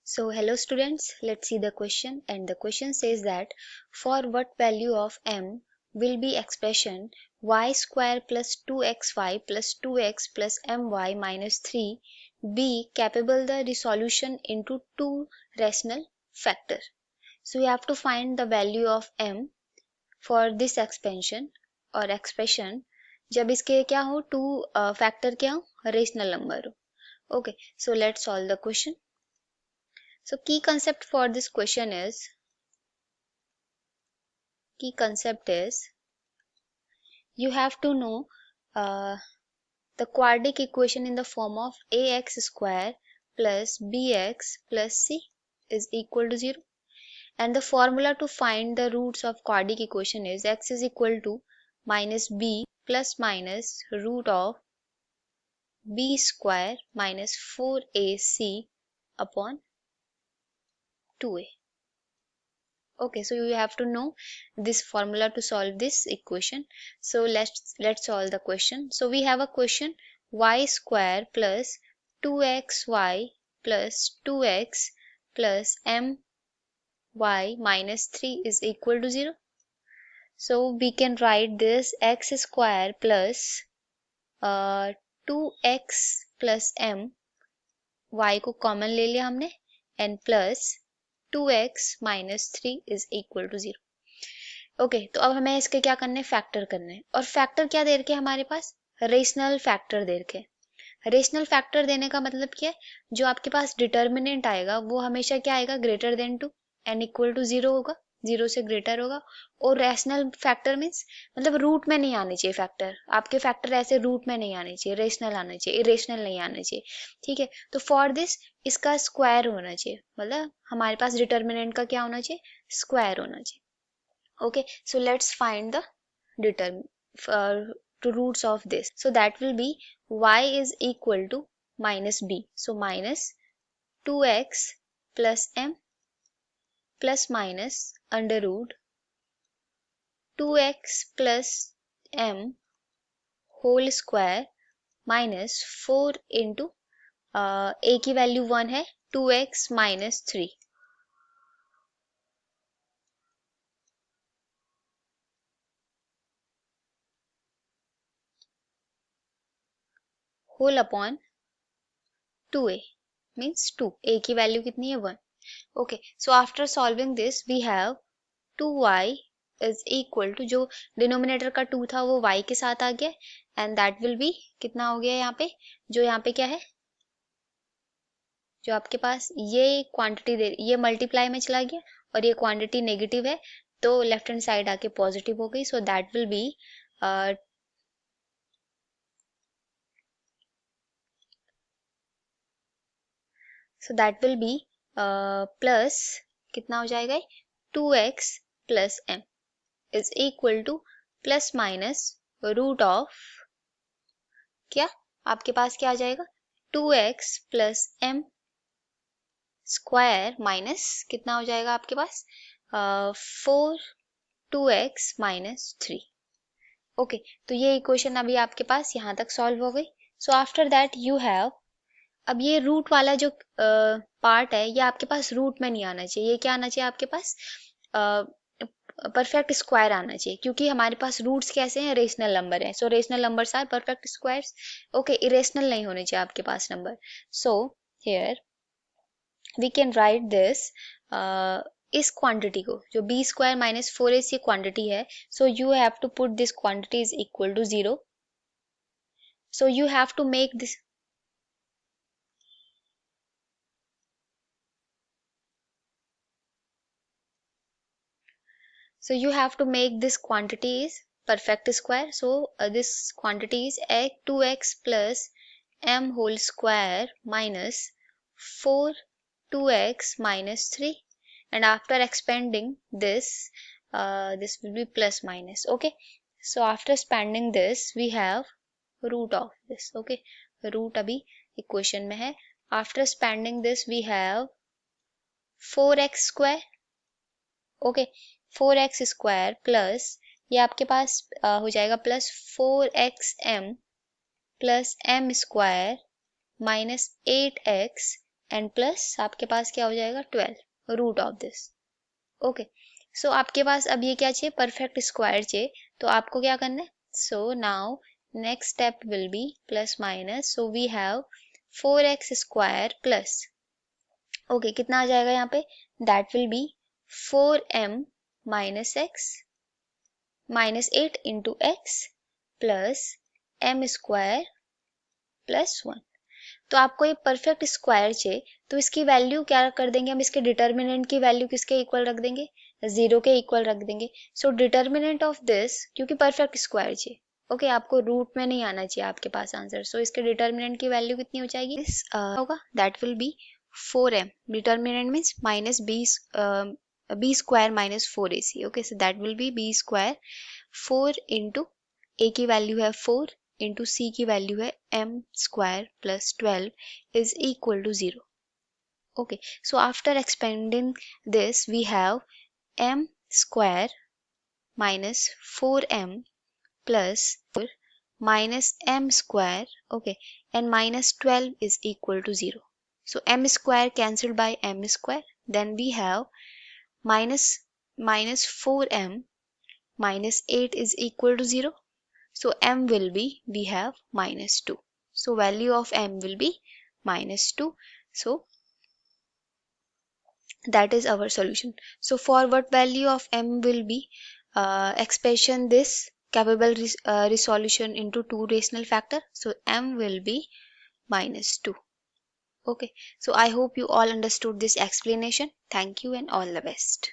So hello students, let's see the question, and the question says that for what value of m will be expression y square plus 2xy plus 2x plus my minus 3 be capable the resolution into two rational factor. So you have to find the value of m for this expansion or expression जब इसके क्या हो two factor क्या हो rational number हो. Okay, so let's solve the question. So key concept for this question is you have to know the quadratic equation in the form of ax square plus bx plus c is equal to 0, and the formula to find the roots of quadratic equation is x is equal to minus b plus minus root of b square minus 4ac upon 2a. Okay, so you have to know this formula to solve this equation. So let's solve the question. So we have a question y square plus 2xy plus 2x plus my minus 3 is equal to 0. So we can write this x square plus 2x plus y को common ले लिया हमने and plus 2x minus 3 is equal to 0. Okay, तो अब हमें इसके क्या करने फैक्टर करने, और फैक्टर क्या दे रखे हमारे पास रेशनल फैक्टर दे रखे. रेशनल फैक्टर देने का मतलब क्या है, जो आपके पास डिटर्मिनेंट आएगा वो हमेशा क्या आएगा greater than to and equal to 0 होगा, 0 से ग्रेटर होगा. और रेशनल फैक्टर मीन्स मतलब रूट में नहीं आने चाहिए फैक्टर, आपके फैक्टर ऐसे रूट में नहीं आने चाहिए, रेशनल आने चाहिए, इरेशनल नहीं आने चाहिए. ठीक है, तो फॉर दिस इसका स्क्वायर होना चाहिए, मतलब हमारे पास डिटर्मिनेंट का क्या होना चाहिए स्क्वायर होना चाहिए. Okay, so let's find the roots of this. So that will be y is equal to minus b. So minus 2x plus m plus minus under root 2x plus m whole square minus 4 into a की value 1 है 2x minus 3. whole upon 2a means 2. a की value कितनी है 1. Okay, so after solving this we have 2y is equal to जो denominator का 2 था वो y के साथ आ गया, and that will be कितना हो गया यहाँ पे, जो यहाँ पे क्या है, जो आपके पास ये क्वांटिटी दे ये मल्टीप्लाई में चला गया और ये क्वांटिटी नेगेटिव है तो लेफ्ट हैंड साइड आके पॉजिटिव हो गई. So that will be plus कितना हो जाएगा 2x plus m is equal to plus minus root of क्या आपके पास क्या आ जाएगा 2x plus m square minus कितना हो जाएगा आपके पास 4 2x माइनस 3. ओके, तो ये इक्वेशन अभी आपके पास यहाँ तक सॉल्व हो गई. So after that you have, अब ये रूट वाला जो पार्ट है ये आपके पास रूट में नहीं आना चाहिए, ये क्या आना चाहिए आपके पास परफेक्ट स्क्वायर आना चाहिए, क्योंकि हमारे पास रूट्स कैसे हैं रेशनल नंबर है. So rational numbers are perfect squares. Okay, irrational नहीं होने चाहिए आपके पास नंबर. So here we can write this, इस क्वांटिटी को जो B square minus 4ac quantity है, so you have to put this quantity is equal to 0. So you have to make this, so you have to make this quantity is perfect square. So this quantity is 2x plus m whole square minus 4 2x minus 3, and after expanding this this will be plus minus. Okay, so after expanding this we have root of this. Okay, root abhi equation mein hai. After expanding this we have 4x square. Okay, 4x square plus ये आपके पास हो जाएगा plus 4xm plus m square minus 8x and plus आपके पास क्या हो जाएगा 12 root of this. Okay, सो आपके पास अब ये क्या चाहिए, परफेक्ट स्क्वायर चाहिए, तो आपको क्या करना है, so now next step will be plus minus, so we have 4x square plus, okay कितना आ जाएगा यहाँ पे, that will be 4m minus x minus 8 into x plus m square plus 1। तो आपको ये परफेक्ट स्क्वायर चाहिए, तो इसकी वैल्यू क्या कर देंगे हम, इसके डिटर्मिनेंट की वैल्यू किसके इक्वल रख देंगे, 0 के इक्वल रख देंगे। सो डिटर्मिनेंट ऑफ दिस, क्योंकि परफेक्ट स्क्वायर चाहिए, ओके आपको रूट में नहीं आना चाहिए आपके पास आंसर, सो इसके डिटर्मिनेंट की वैल्यू कितनी हो जाएगी, होगा that will be 4m, determinant means minus b square minus 4ac, okay so that will be b square 4 into a की वैल्यू है 4 इंटू सी की वैल्यू है m square plus 12 is equal to 0। Okay, so after expanding this we have m square minus 4m plus minus m square, okay and minus 12 is equal to 0. So m square cancelled by m square, then we have minus 4m minus 8 is equal to 0. So m will be, we have minus 2. So value of m will be minus 2. So that is our solution. So for what value of m will be expression this capable resolution into two rational factor. So m will be minus 2. Okay, so I hope you all understood this explanation. Thank you and all the best.